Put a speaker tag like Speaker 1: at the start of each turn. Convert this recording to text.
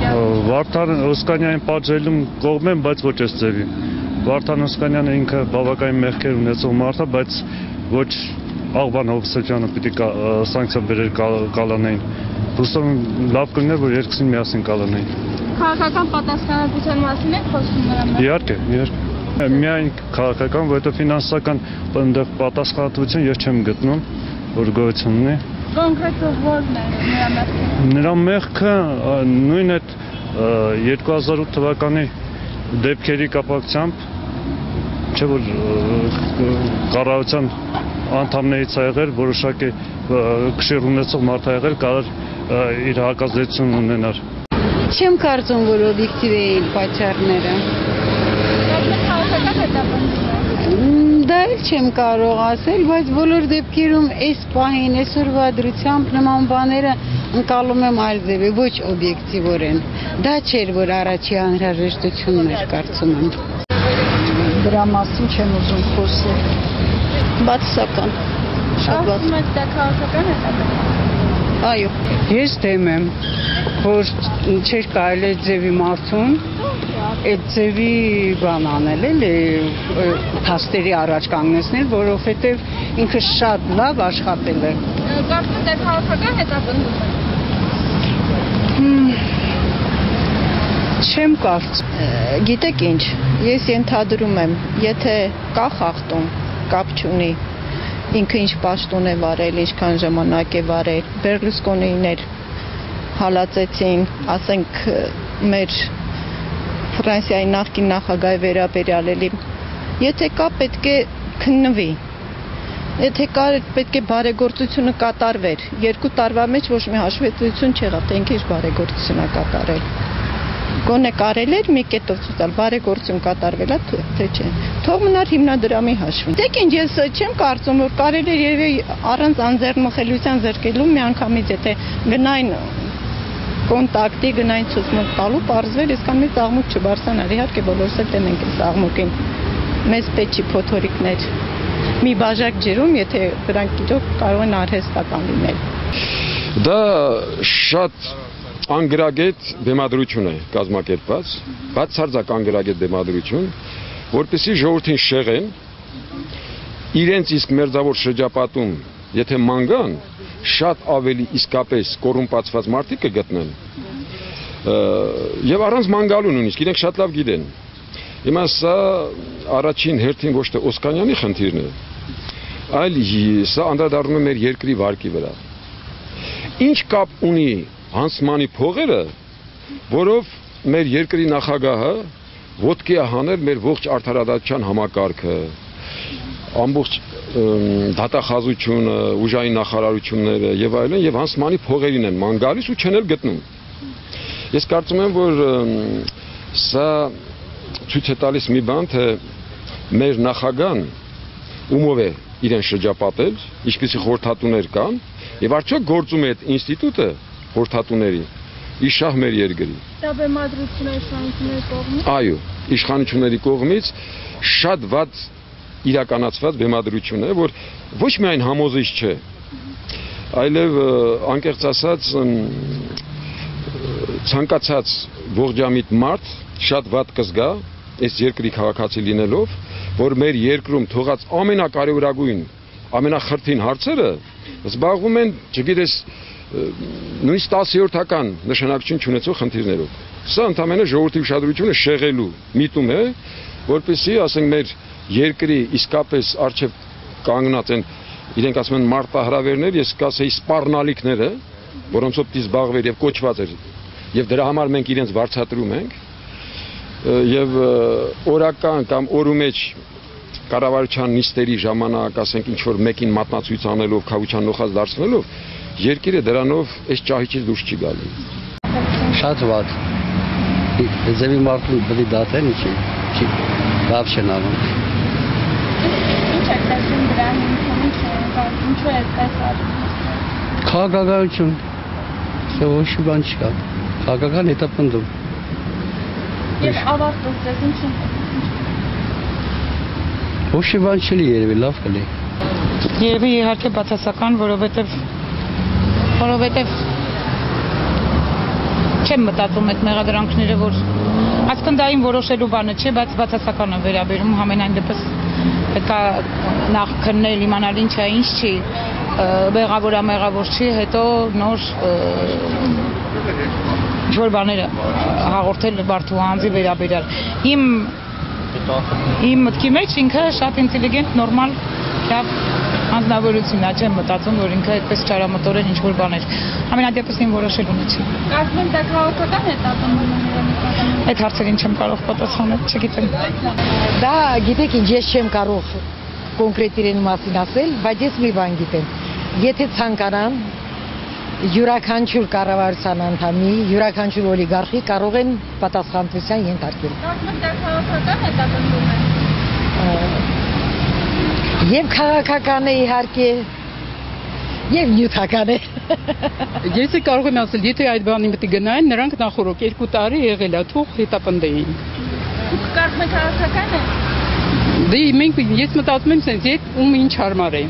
Speaker 1: Վարդան Օսկանյանին պատժելուն կողմ եմ, բայց ոչ այս ձևի։ Վարդան Օսկանյանը ինքը բավականին մեղքեր ունեցող մարդ է, բայց ոչ Աղբան Հովսեփյանը պիտի սանկցիա բերեր կալանային։ Հուսով լավ կլիներ, որ երկուսին միասին կալանային։
Speaker 2: Քաղաքական պատասխանատվության մասին եք խոսում նրա մեջ։
Speaker 1: Իհարկե։ Միայն քաղաքական, որովհետև ֆինանսական այնտեղ պատասխանատվություն ես չեմ գտնում, որ գոյություն ունի։
Speaker 2: Կոնկրետ ո՞րն է նրա մեղքը։
Speaker 1: Նրա մեղքը նույն այդ 2008 թվականի դեպքերի կապակցությամբ չէ որ կառավարության անդամներից ա եղել, որոշակի քշեր ունեցող մարդ ա եղել, կարող իր հակազդեցություն ունենար։
Speaker 3: Չեմ կարծում, որ օբյեկտիվ էին պատճառները։ Դա էլ չեմ կարող ասել, բայց բոլոր դեպքերում այս պահին, այսօրվա դրությամբ նման բաները ընկալում եմ այլ ձևի, ոչ օբյեկտիվորեն։ Դա չէր, որ առաջի անհրաժեշտությունն էր, կարծում եմ։
Speaker 4: Դրա մասին չեմ ուզում խոսել։
Speaker 3: Բացասական։
Speaker 2: Ասում եք դա քաղաքական հետապնդում։
Speaker 3: Այո։
Speaker 4: Ես դեմ եմ, որ չէր կարելի այդ ձևի մարդուն այդ ձևի բան անել, էլի փաստերի առաջ կանգնեցնել, որովհետև ինքը շատ լավ աշխատել է։
Speaker 2: Կարծում եք դա քաղաքական հետապնդում է։
Speaker 4: Չեմ կարծում։
Speaker 5: Գիտեք ինչ, ես ենթադրում եմ, եթե կա խախտում, կապ չունի, ինքը ինչ պաշտոն է վարել, ինչքան ժամանակ է վարել, Բերլուսկոնիներ հալածեցին, ասենք մեր Ֆրանսիայի նախկին նախագահի վերաբերյալ, եթե կա պետք է քննվի, եթե կա պետք է բարեգործությունը կատարվեր, 2 տարվա մեջ ոչ մի հաշվետվություն չեղավ, թե ինքը իր բարեգործությունը կատարել։ Գոնե կարել էր մի կետով ցույցալ բարեգործություն կատարվելա թե չէ։ Թող մնար հիմնադրամի հաշվին։ Դեք ինչ ես չեմ կարծում որ կարել էր երևի առանց անձեռնմխելիության զրկելու միանգամից եթե գնային կոնտակտի գնային ցուցմունք տալու պարզվել այսքան մեծ աղմուկ չբարձրանար։ Իհարկե բոլորս էլ դեմ ենք այս աղմուկին։ Մեծ պետք չի փոթորիկներ։ Մի բաժակ ջրում, եթե դրանք իրոք կարող են արհեստական լինել։
Speaker 6: Դա շատ անգրագետ բեմադրություն է կազմակերպված, բացարձակ անգրագետ բեմադրություն, որպեսզի ժողովրդին շեղեն, իրենց իսկ մերձավոր շրջապատում, եթե ման շատ ավելի իսկապես կոռումպացված մարդիկ կգտնեն, եւ առանց ման գալու նույնիսկ, իրենք շատ լավ գիտեն։ Հիմա սա առաջին հերթին ոչ թե Օսկանյանի խնդիրն է, այլ սա անդրադառնում է մեր երկրի վարկի վրա։ Ինչ կապ ունի Հանսմանի փողերը, որով մեր երկրի նախագահը ոտքի է հանել մեր ողջ արդարադատության համակարգը, ամբողջ դատախազությունը, ուժային նախարարությունները եւ այլն եւ Հանսմանի փողերին են ման գալիս ու չեն էլ գտնում։ Ես կարծում եմ, որ սա ցույց է տալիս մի բան, թե մեր նախագահան ումով է իրեն շրջապատել, ինչպիսի խորհրդատուներ կան եւ արդյոք գործում է այդ ինստիտուտը խորհրդատուների իշահ մեր երկրի։
Speaker 2: Դա բեմադրությունը իշխանությունների կողմից։ Այո,
Speaker 6: իշխանությունների կողմից շատ վատ իրականացված բեմադրություն է, որ ոչ միայն համոզիչ չէ, այլև անկեղծ ասած ցանկացած ողջամիտ մարդ շատ վատ կզգա այս երկրի քաղաքացի լինելով, որ մեր երկրում թողած ամենակարևորագույն, ամենախրթին հարցերը զբաղվում են, չգիտես, նույնիսկ 10-րդական նշանակություն չունեցող խնդիրներով։ Սա ընդհանրապես ժողովրդի ուշադրությունը շեղելու միտում է, որպեսզի, ասենք, մեր երկրի իսկապես արժև կանգնած են, իրենք ասում են մարտահրավերներ, ես կասեի սպառնալիքները, որոնցով պիտի զբաղվեր եւ կոչված էր, եւ դրա համար մենք իրենց վարձատրում ենք, եւ օրական կամ օրու մեջ կառավարության նիստերի ժամանակ, ասենք, ինչ որ մեկին մատնացույց անելով, քավության նոխած դարձնելով, երկիրը դրանով այս ճահիճից դուրս չի գալու։
Speaker 7: Շատ վատ։ Ձևի մարդու պետք է դատեն, չի լավ չեն անում։
Speaker 2: Ինչ է տեսնում դրան, ինչու է այդպես արվում։
Speaker 7: Քաղաքականություն։ Սա ոչ մի բան չկա։ Քաղաքական հետապնդում։
Speaker 2: Եվ ավարտվեց դες ինչ է։
Speaker 7: Ոչ մի բան չլի երևի, լավ կլի։
Speaker 4: Երևի իհարկե բացասական, որովհետև
Speaker 8: չեմ մտածում այդ մեղադրանքները, որ ասկնդային որոշելու բանը չէ, բայց բացասական է վերաբերում, համենայն դեպս պետք է նախ քննել, իմանալ ինչ է, ինչ չի, մեղավոր է, մեղավոր չի, հետո նոր ինչ-որ բաները հաղորդել Բարդու անձի վերաբերյալ։ Իմ մտքի մեջ ինքը շատ ինտելիգենտ, նորմալ, լավ անձնավորություն է, չեմ մտածում, որ ինքը այդպես չարամտորեն ինչ-որ բաներ։ Ամենադեպս իմ որոշելուն չի։
Speaker 2: Կարծում եմ դա քաղաքական հետապնդում է։
Speaker 8: Այդ հարցերին չեմ կարող պատասխանել, չգիտեմ։
Speaker 9: Դա գիտեք ինչ, ես չեմ կարող կոնկրետ իրեն մասին ասել, բայց ես մի բան գիտեմ։ Եթե ցանկանան յուրաքանչյուր կառավարության անդամի, յուրաքանչյուր օլիգարխի կարող են պատասխանատվության ենթարկել։
Speaker 2: Կարծում եմ դա քաղաքական հետապնդում է։
Speaker 9: Եվ քաղաքական է իհարկե, եւ նյութական է։
Speaker 4: Ես կարող եմ ասել, եթե այդ բանի մտի գնային, նրանք նախորդ 2 տարի եղել է, թող հետապնդեին։
Speaker 2: Կարծում եք քաղաքական է։
Speaker 4: Դե մենք ես մտածում եմ, sense ում ինչ հարմար է։